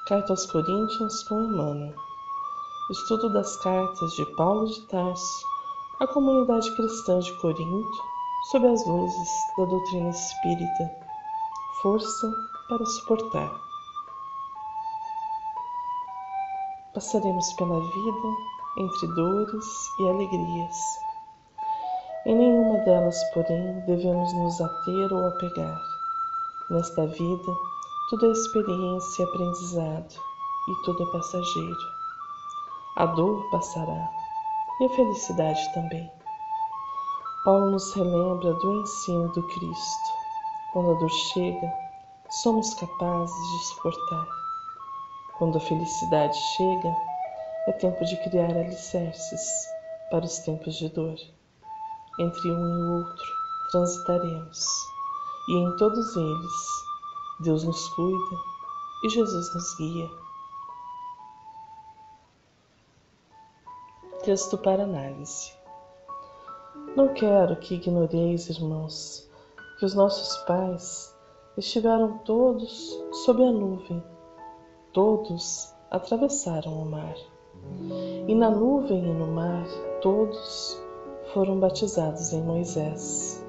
Carta aos Coríntios com Emmanuel. Estudo das cartas de Paulo de Tarso à comunidade cristã de Corinto, sob as luzes da doutrina espírita. Força para suportar. Passaremos pela vida entre dores e alegrias. Em nenhuma delas, porém, devemos nos ater ou apegar. Nesta vida, tudo é experiência e aprendizado, e tudo é passageiro. A dor passará, e a felicidade também. Paulo nos relembra do ensino do Cristo. Quando a dor chega, somos capazes de suportar. Quando a felicidade chega, é tempo de criar alicerces para os tempos de dor. Entre um e o outro transitaremos, e em todos eles Deus nos cuida e Jesus nos guia. Texto para análise. Não quero que ignoreis, irmãos, que os nossos pais estiveram todos sob a nuvem, todos atravessaram o mar, e na nuvem e no mar todos foram batizados em Moisés.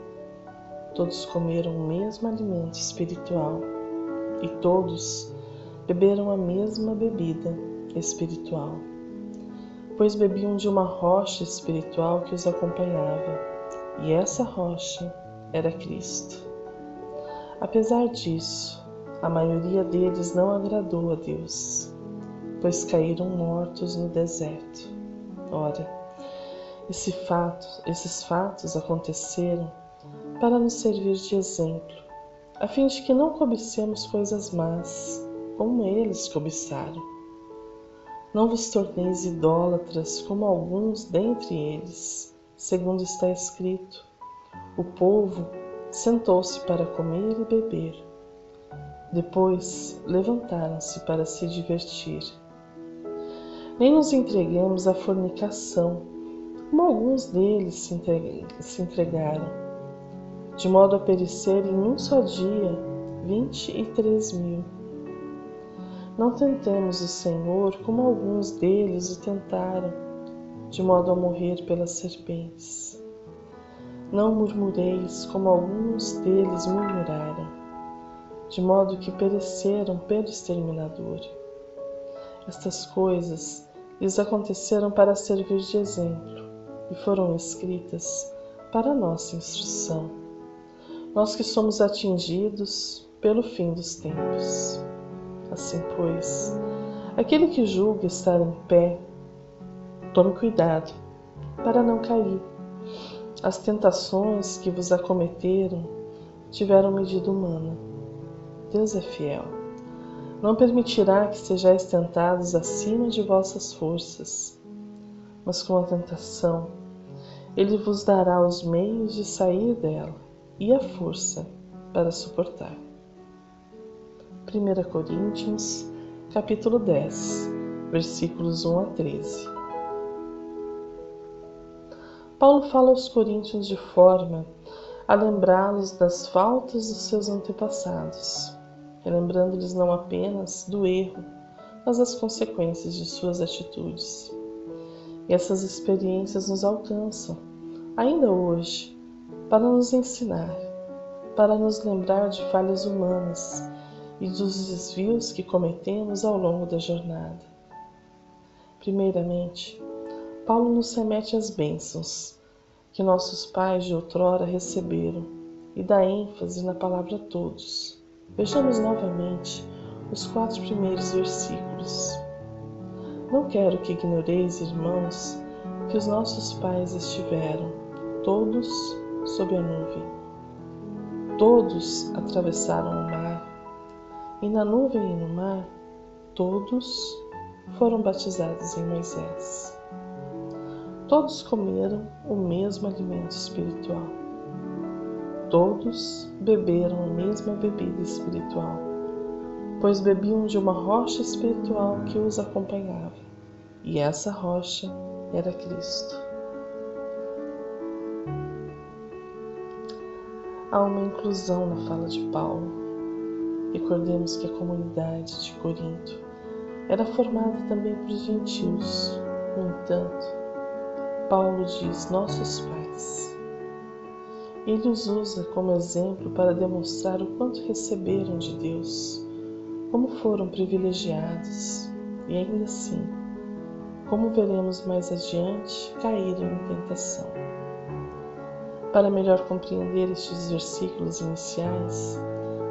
Todos comeram o mesmo alimento espiritual e todos beberam a mesma bebida espiritual, pois bebiam de uma rocha espiritual que os acompanhava, e essa rocha era Cristo. Apesar disso, a maioria deles não agradou a Deus, pois caíram mortos no deserto. Ora, esses fatos aconteceram para nos servir de exemplo, a fim de que não cobicemos coisas más, como eles cobiçaram. Não vos torneis idólatras como alguns dentre eles, segundo está escrito: o povo sentou-se para comer e beber. Depois levantaram-se para se divertir. Nem nos entreguemos à fornicação, como alguns deles se entregaram, de modo a perecer em um só dia 23.000. Não tentemos o Senhor como alguns deles o tentaram, de modo a morrer pelas serpentes. Não murmureis como alguns deles murmuraram, de modo que pereceram pelo exterminador. Estas coisas lhes aconteceram para servir de exemplo e foram escritas para nossa instrução, nós que somos atingidos pelo fim dos tempos. Assim, pois, aquele que julga estar em pé, tome cuidado para não cair. As tentações que vos acometeram tiveram medida humana. Deus é fiel. Não permitirá que sejais tentados acima de vossas forças, mas com a tentação, Ele vos dará os meios de sair dela e a força para suportar. 1 Coríntios, capítulo 10, versículos 1 a 13. Paulo fala aos coríntios de forma a lembrá-los das faltas dos seus antepassados, relembrando-lhes não apenas do erro, mas das consequências de suas atitudes. E essas experiências nos alcançam, ainda hoje, para nos ensinar, para nos lembrar de falhas humanas e dos desvios que cometemos ao longo da jornada. Primeiramente, Paulo nos remete às bênçãos que nossos pais de outrora receberam e dá ênfase na palavra todos. Vejamos novamente os 4 primeiros versículos. Não quero que ignoreis, irmãos, que os nossos pais estiveram todos sob a nuvem. Todos atravessaram o mar, e na nuvem e no mar, todos foram batizados em Moisés. Todos comeram o mesmo alimento espiritual. Todos beberam a mesma bebida espiritual, pois bebiam de uma rocha espiritual que os acompanhava, e essa rocha era Cristo. Há uma inclusão na fala de Paulo. Recordemos que a comunidade de Corinto era formada também por gentios. No entanto, Paulo diz nossos pais. Ele os usa como exemplo para demonstrar o quanto receberam de Deus, como foram privilegiados e ainda assim, como veremos mais adiante, caíram em tentação. Para melhor compreender estes versículos iniciais,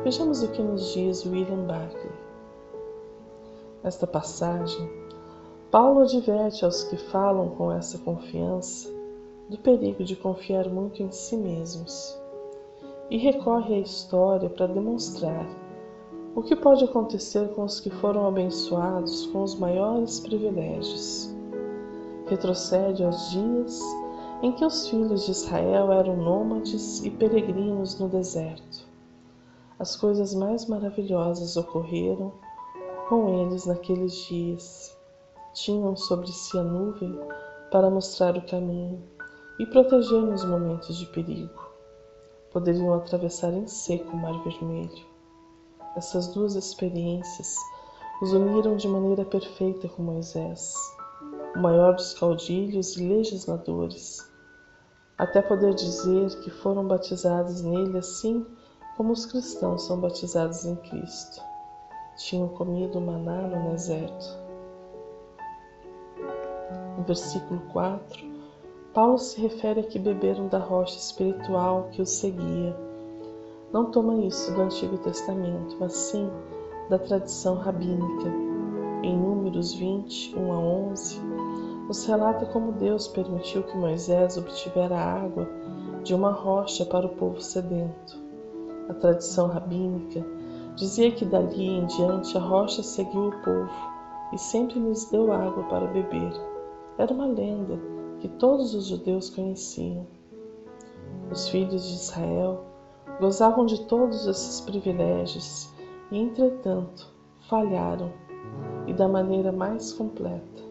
vejamos o que nos diz William Barclay. Nesta passagem, Paulo adverte aos que falam com essa confiança do perigo de confiar muito em si mesmos e recorre à história para demonstrar o que pode acontecer com os que foram abençoados com os maiores privilégios. Retrocede aos dias em que os filhos de Israel eram nômades e peregrinos no deserto. As coisas mais maravilhosas ocorreram com eles naqueles dias. Tinham sobre si a nuvem para mostrar o caminho e proteger nos momentos de perigo. Poderiam atravessar em seco o Mar Vermelho. Essas duas experiências os uniram de maneira perfeita com Moisés, o maior dos caudilhos e legisladores, até poder dizer que foram batizados nele assim como os cristãos são batizados em Cristo. Tinham comido maná no deserto. No versículo 4, Paulo se refere a que beberam da rocha espiritual que os seguia. Não toma isso do Antigo Testamento, mas sim da tradição rabínica. Em Números 20, 1 a 11, nos relata como Deus permitiu que Moisés obtivera água de uma rocha para o povo sedento. A tradição rabínica dizia que dali em diante a rocha seguiu o povo e sempre lhes deu água para beber. Era uma lenda que todos os judeus conheciam. Os filhos de Israel gozavam de todos esses privilégios e, entretanto, falharam, e da maneira mais completa.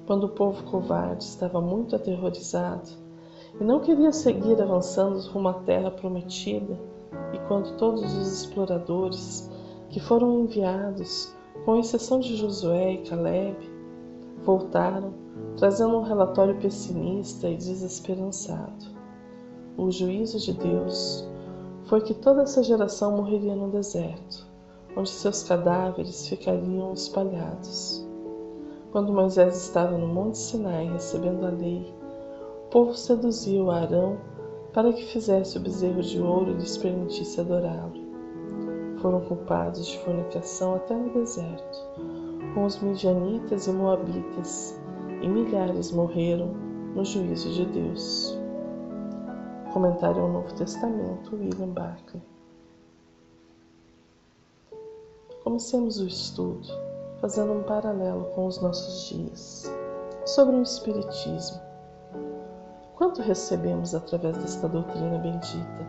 Quando o povo covarde estava muito aterrorizado e não queria seguir avançando rumo à terra prometida, e quando todos os exploradores que foram enviados, com exceção de Josué e Caleb, voltaram, trazendo um relatório pessimista e desesperançado. O juízo de Deus foi que toda essa geração morreria no deserto, onde seus cadáveres ficariam espalhados. Quando Moisés estava no Monte Sinai recebendo a lei, o povo seduziu Arão para que fizesse o bezerro de ouro e lhes permitisse adorá-lo. Foram culpados de fornicação até no deserto, com os midianitas e moabitas, e milhares morreram no juízo de Deus. Comentário ao Novo Testamento, William Barclay. Comecemos o estudo fazendo um paralelo com os nossos dias, sobre o Espiritismo. Quanto recebemos através desta doutrina bendita?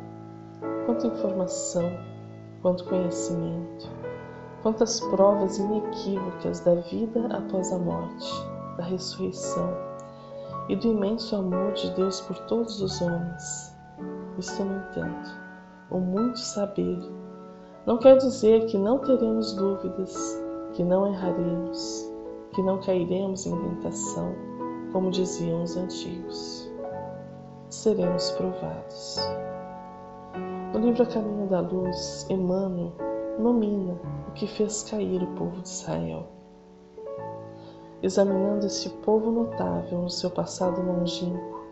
Quanta informação, quanto conhecimento, quantas provas inequívocas da vida após a morte, da ressurreição e do imenso amor de Deus por todos os homens. Isto, no entanto, o muito saber não quer dizer que não teremos dúvidas, que não erraremos, que não cairemos em tentação, como diziam os antigos. Seremos provados. No livro A Caminho da Luz, Emmanuel nomina o que fez cair o povo de Israel. Examinando esse povo notável no seu passado longínquo,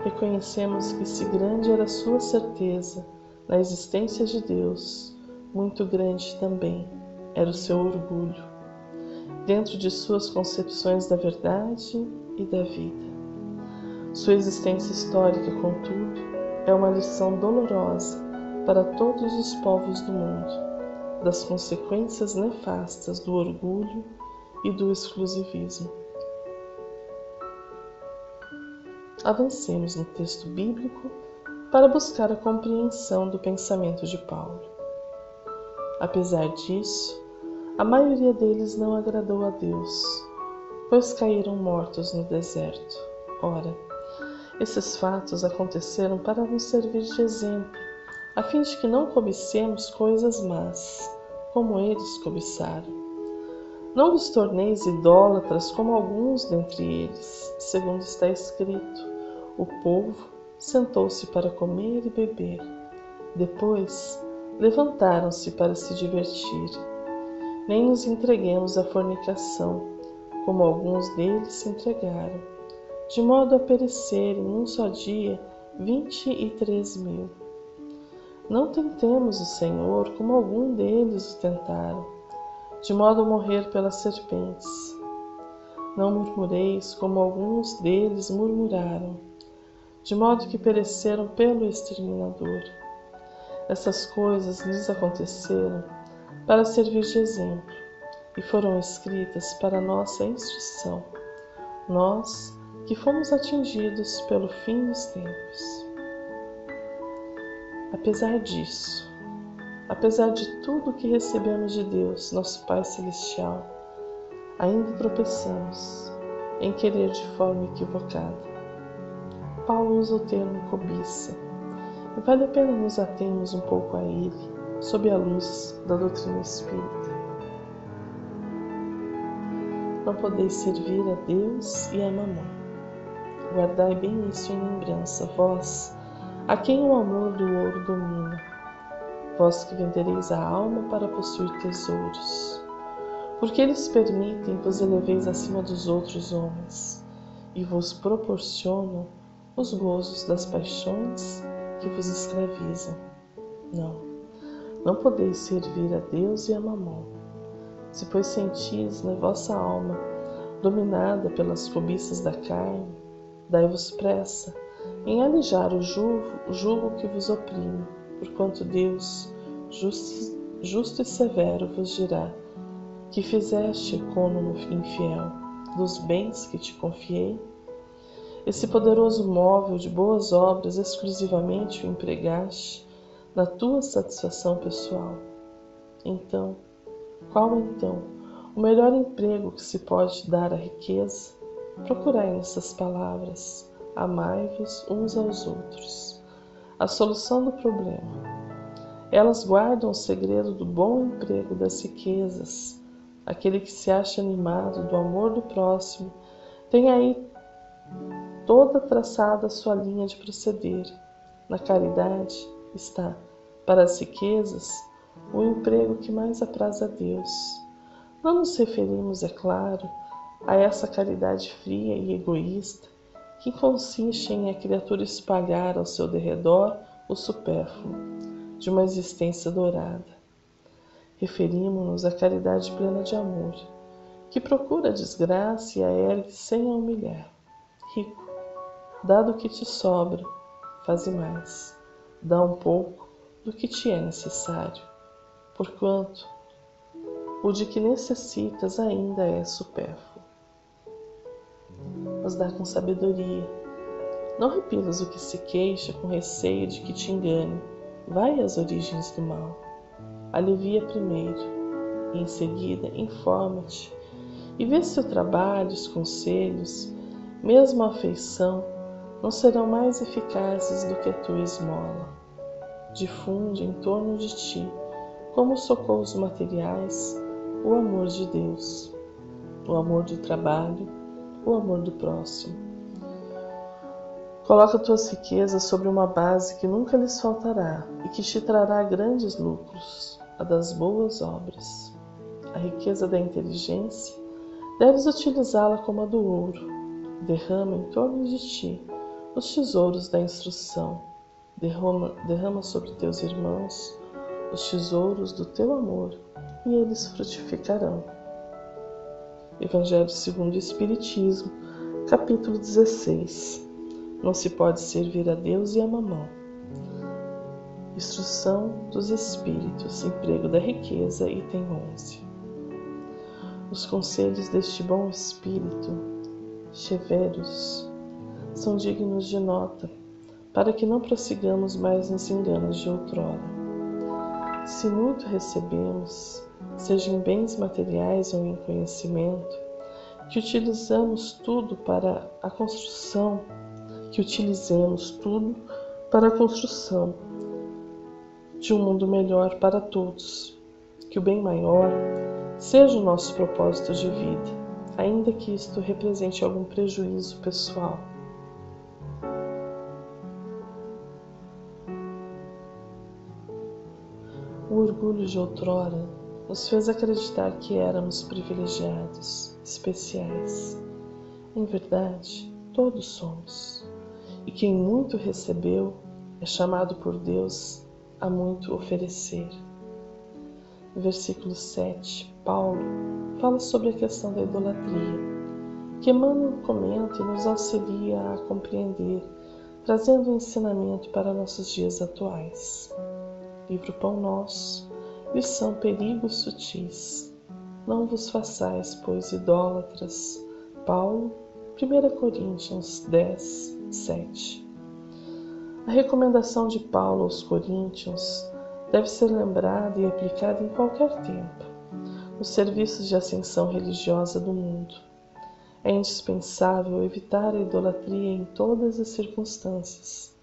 reconhecemos que, se grande era sua certeza na existência de Deus, muito grande também era o seu orgulho, dentro de suas concepções da verdade e da vida. Sua existência histórica, contudo, é uma lição dolorosa para todos os povos do mundo, das consequências nefastas do orgulho e do exclusivismo. Avancemos no texto bíblico para buscar a compreensão do pensamento de Paulo. Apesar disso, a maioria deles não agradou a Deus, pois caíram mortos no deserto. Ora, esses fatos aconteceram para nos servir de exemplo, a fim de que não cobicemos coisas más, como eles cobiçaram. Não vos torneis idólatras como alguns dentre eles, segundo está escrito: o povo sentou-se para comer e beber. Depois levantaram-se para se divertir. Nem nos entreguemos à fornicação, como alguns deles se entregaram, de modo a perecerem num só dia 23.000. Não tentemos o Senhor como algum deles o tentaram, de modo a morrer pelas serpentes. Não murmureis como alguns deles murmuraram, de modo que pereceram pelo exterminador. Essas coisas lhes aconteceram para servir de exemplo, e foram escritas para nossa instrução, nós que fomos atingidos pelo fim dos tempos. Apesar disso, apesar de tudo que recebemos de Deus, nosso Pai Celestial, ainda tropeçamos em querer de forma equivocada. Paulo usa o termo cobiça, e vale a pena nos atermos um pouco a ele, sob a luz da doutrina espírita. Não podeis servir a Deus e a Mamon. Guardai bem isso em lembrança, vós, a quem o amor do ouro domina, vós que vendereis a alma para possuir tesouros, porque eles permitem que vos eleveis acima dos outros homens, e vos proporcionam os gozos das paixões que vos escravizam. Não podeis servir a Deus e a Mamon. Se pois sentis na vossa alma, dominada pelas cobiças da carne, dai-vos pressa em alijar o jugo que vos oprime, porquanto Deus, justo e severo, vos dirá: que fizeste, cônomo infiel, dos bens que te confiei? Esse poderoso móvel de boas obras exclusivamente o empregaste na tua satisfação pessoal. Qual então o melhor emprego que se pode dar à riqueza? Procurai nessas palavras: amai-vos uns aos outros. A solução do problema. Elas guardam o segredo do bom emprego das riquezas. Aquele que se acha animado do amor do próximo tem aí toda traçada a sua linha de proceder. Na caridade está, para as riquezas, o emprego que mais apraz a Deus. Não nos referimos, é claro, a essa caridade fria e egoísta que consiste em a criatura espalhar ao seu derredor o supérfluo de uma existência dourada. Referimos-nos à caridade plena de amor, que procura a desgraça e a ergue sem a humilhar. Rico, dá do que te sobra, faze mais. Dá um pouco do que te é necessário, porquanto o de que necessitas ainda é supérfluo. Mas dá com sabedoria. Não repilas o que se queixa com receio de que te engane. Vai às origens do mal. Alivia primeiro, e em seguida informa-te, e vê se o trabalho, os conselhos, mesmo a afeição, não serão mais eficazes do que a tua esmola. Difunde em torno de ti, como os socorros materiais, o amor de Deus, o amor do trabalho, o amor do próximo. Coloca tuas riquezas sobre uma base que nunca lhes faltará e que te trará grandes lucros, a das boas obras. A riqueza da inteligência, deves utilizá-la como a do ouro. Derrama em torno de ti os tesouros da instrução. Derrama sobre teus irmãos os tesouros do teu amor, e eles frutificarão. Evangelho segundo o Espiritismo, capítulo 16. Não se pode servir a Deus e a Mamon. Instrução dos Espíritos, emprego da riqueza, item 11. Os conselhos deste bom Espírito, severos, são dignos de nota, para que não prossigamos mais nos enganos de outrora. Se muito recebemos, seja em bens materiais ou em conhecimento, que utilizemos tudo para a construção de um mundo melhor para todos, que o bem maior seja o nosso propósito de vida, ainda que isto represente algum prejuízo pessoal. O orgulho de outrora nos fez acreditar que éramos privilegiados, especiais. Em verdade, todos somos. E quem muito recebeu é chamado por Deus a muito oferecer. No versículo 7, Paulo fala sobre a questão da idolatria, que Emmanuel comenta e nos auxilia a compreender, trazendo um ensinamento para nossos dias atuais. Livro Pão Nosso, lição Perigos Sutis. Não vos façais, pois, idólatras. Paulo, 1 Coríntios 10, 7. A recomendação de Paulo aos Coríntios deve ser lembrada e aplicada em qualquer tempo, nos serviços de ascensão religiosa do mundo. É indispensável evitar a idolatria em todas as circunstâncias.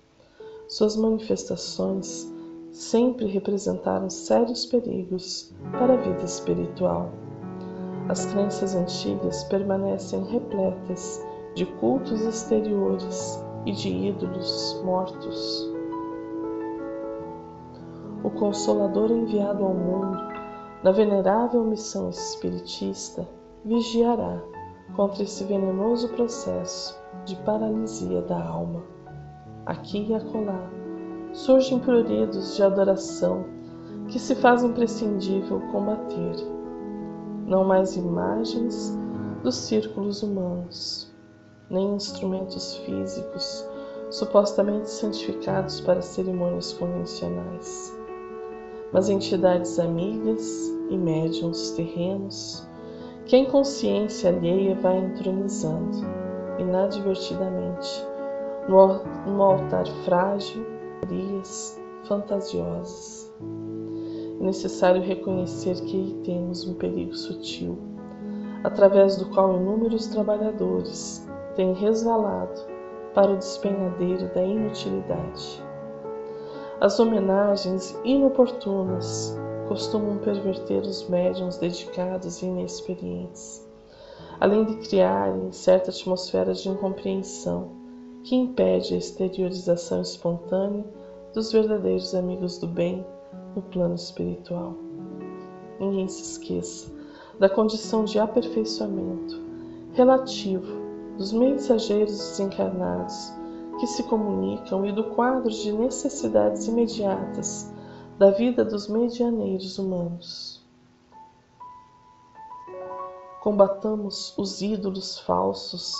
Suas manifestações sempre representaram sérios perigos para a vida espiritual. As crenças antigas permanecem repletas de cultos exteriores e de ídolos mortos. O Consolador enviado ao mundo, na venerável missão espiritista, vigiará contra esse venenoso processo de paralisia da alma. Aqui e acolá surgem pruridos de adoração que se faz imprescindível combater. Não mais imagens dos círculos humanos, nem instrumentos físicos supostamente santificados para cerimônias convencionais, mas entidades amigas e médiuns terrenos que a inconsciência alheia vai entronizando, inadvertidamente, no altar frágil, fantasiosas. É necessário reconhecer que aí temos um perigo sutil, através do qual inúmeros trabalhadores têm resvalado para o despenhadeiro da inutilidade. As homenagens inoportunas costumam perverter os médiuns dedicados e inexperientes, além de criarem certa atmosfera de incompreensão que impede a exteriorização espontânea dos verdadeiros amigos do bem no plano espiritual. Ninguém se esqueça da condição de aperfeiçoamento relativo dos mensageiros desencarnados que se comunicam e do quadro de necessidades imediatas da vida dos medianeiros humanos. Combatamos os ídolos falsos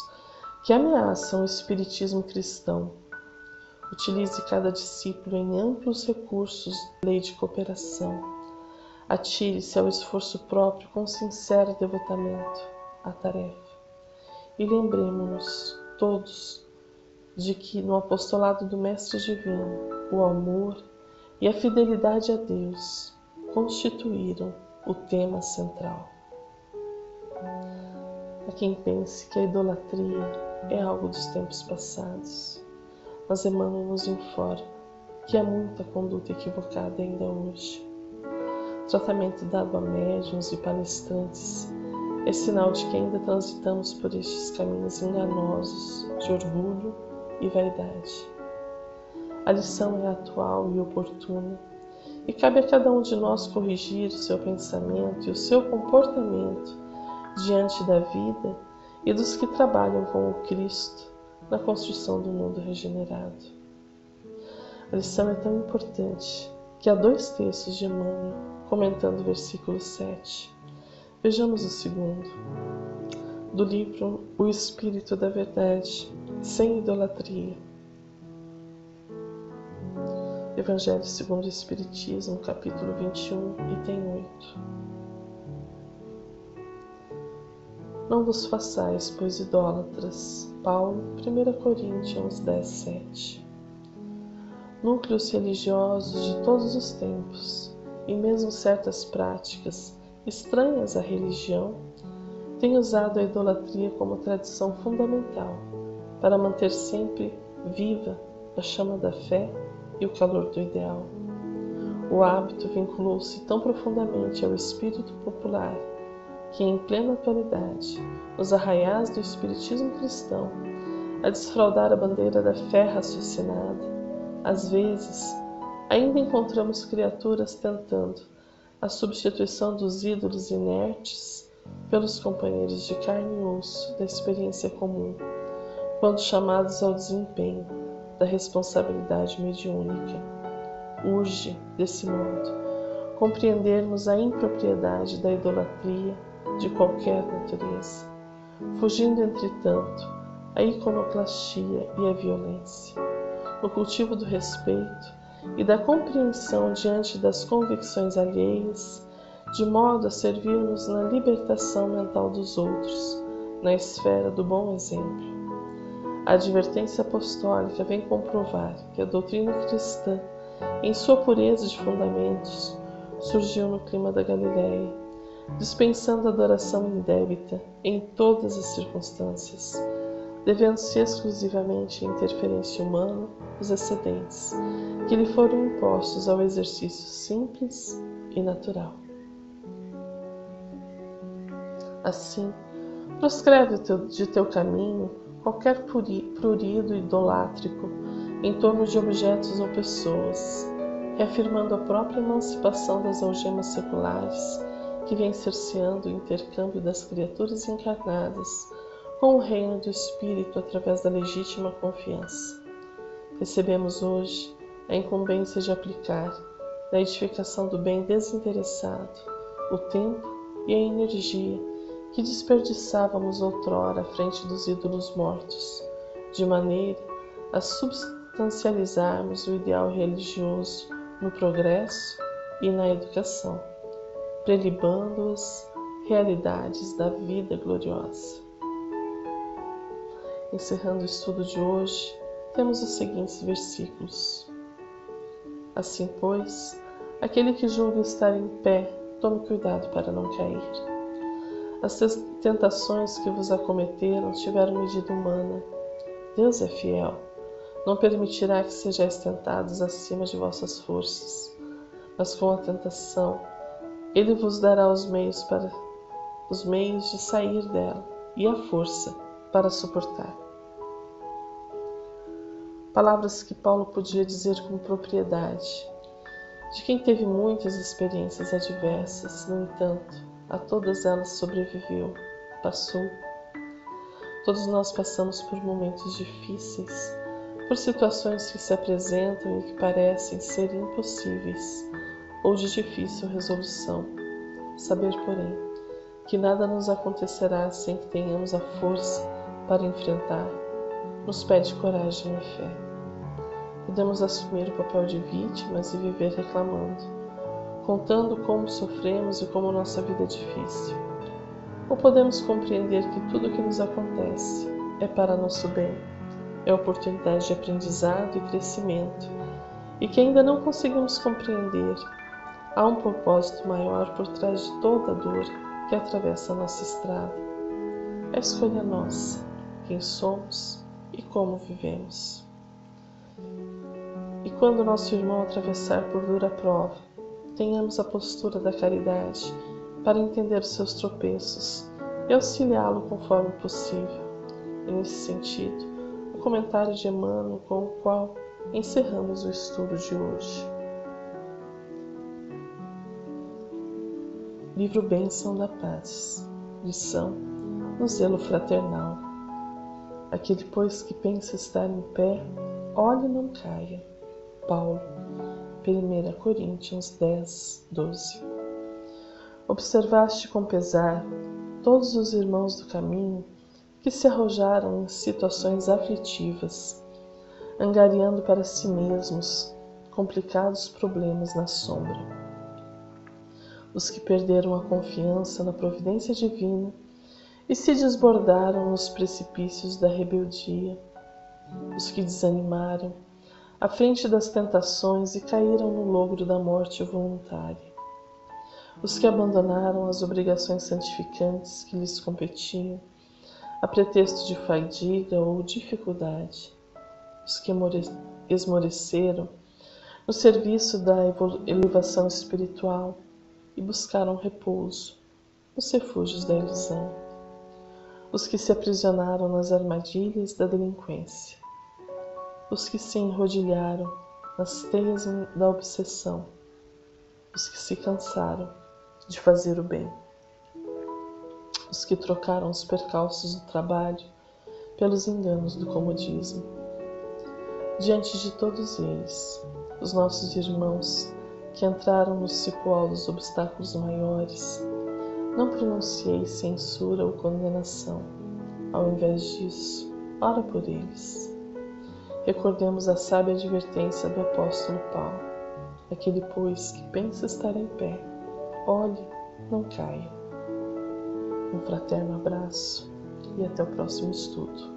que ameaçam o espiritismo cristão. Utilize cada discípulo em amplos recursos de lei de cooperação. Atire-se ao esforço próprio com sincero devotamento à tarefa. E lembremos-nos todos de que no apostolado do Mestre Divino, o amor e a fidelidade a Deus constituíram o tema central. Há quem pense que a idolatria é algo dos tempos passados, mas Emmanuel nos informa que há muita conduta equivocada ainda hoje. O tratamento dado a médiuns e palestrantes é sinal de que ainda transitamos por estes caminhos enganosos de orgulho e vaidade. A lição é atual e oportuna, e cabe a cada um de nós corrigir o seu pensamento e o seu comportamento diante da vida e dos que trabalham com o Cristo na construção do mundo regenerado. A lição é tão importante que há 2 textos de Emmanuel comentando o versículo 7. Vejamos o segundo, do livro O Espírito da Verdade, sem idolatria. Evangelho segundo o Espiritismo, capítulo 21, item 8. Não vos façais, pois, idólatras. Paulo, 1 Coríntios 10, 7. Núcleos religiosos de todos os tempos, e mesmo certas práticas estranhas à religião, têm usado a idolatria como tradição fundamental para manter sempre viva a chama da fé e o calor do ideal. O hábito vinculou-se tão profundamente ao espírito popular que em plena atualidade, nos arraiais do espiritismo cristão, a desfraldar a bandeira da fé raciocinada, às vezes, ainda encontramos criaturas tentando a substituição dos ídolos inertes pelos companheiros de carne e osso da experiência comum, quando chamados ao desempenho da responsabilidade mediúnica. Urge, desse modo, compreendermos a impropriedade da idolatria de qualquer natureza, fugindo, entretanto, a iconoclastia e a violência, o cultivo do respeito e da compreensão diante das convicções alheias, de modo a servirmos na libertação mental dos outros, na esfera do bom exemplo. A advertência apostólica vem comprovar que a doutrina cristã, em sua pureza de fundamentos, surgiu no clima da Galileia, dispensando adoração indébita em todas as circunstâncias, devendo-se exclusivamente à interferência humana os excedentes, que lhe foram impostos ao exercício simples e natural. Assim, proscreve de teu caminho qualquer prurido idolátrico em torno de objetos ou pessoas, reafirmando a própria emancipação das algemas seculares que vem cerceando o intercâmbio das criaturas encarnadas com o reino do Espírito através da legítima confiança. Recebemos hoje a incumbência de aplicar, na edificação do bem desinteressado, o tempo e a energia que desperdiçávamos outrora à frente dos ídolos mortos, de maneira a substancializarmos o ideal religioso no progresso e na educação, prelibando as realidades da vida gloriosa. Encerrando o estudo de hoje, temos os seguintes versículos. Assim, pois, aquele que julga estar em pé, tome cuidado para não cair. As tentações que vos acometeram tiveram medida humana. Deus é fiel. Não permitirá que sejais tentados acima de vossas forças, mas com a tentação, Ele vos dará os meios de sair dela e a força para suportar. Palavras que Paulo podia dizer com propriedade, de quem teve muitas experiências adversas, no entanto, a todas elas sobreviveu, passou. Todos nós passamos por momentos difíceis, por situações que se apresentam e que parecem ser impossíveis ou de difícil resolução. Saber, porém, que nada nos acontecerá sem que tenhamos a força para enfrentar, nos pede coragem e fé. Podemos assumir o papel de vítimas e viver reclamando, contando como sofremos e como nossa vida é difícil. Ou podemos compreender que tudo o que nos acontece é para nosso bem, é oportunidade de aprendizado e crescimento, e que ainda não conseguimos compreender, há um propósito maior por trás de toda a dor que atravessa a nossa estrada. A escolha é nossa, quem somos e como vivemos. E quando nosso irmão atravessar por dura prova, tenhamos a postura da caridade para entender os seus tropeços e auxiliá-lo conforme possível. E nesse sentido, o comentário de Emmanuel com o qual encerramos o estudo de hoje. Livro Bênção da Paz, lição no zelo fraternal. Aquele, pois, que pensa estar em pé, olhe e não caia. Paulo, 1 Coríntios 10, 12. Observaste com pesar todos os irmãos do caminho que se arrojaram em situações aflitivas, angariando para si mesmos complicados problemas na sombra. Os que perderam a confiança na providência divina e se desbordaram nos precipícios da rebeldia, os que desanimaram à frente das tentações e caíram no logro da morte voluntária, os que abandonaram as obrigações santificantes que lhes competiam, a pretexto de fadiga ou dificuldade, os que esmoreceram no serviço da elevação espiritual e buscaram repouso, nos refúgios da ilusão, os que se aprisionaram nas armadilhas da delinquência, os que se enrodilharam nas teias da obsessão, os que se cansaram de fazer o bem, os que trocaram os percalços do trabalho pelos enganos do comodismo. Diante de todos eles, os nossos irmãos que entraram no cipoal dos obstáculos maiores, não pronunciei censura ou condenação. Ao invés disso, ora por eles. Recordemos a sábia advertência do apóstolo Paulo: aquele, pois, que pensa estar em pé, olhe, não caia. Um fraterno abraço e até o próximo estudo.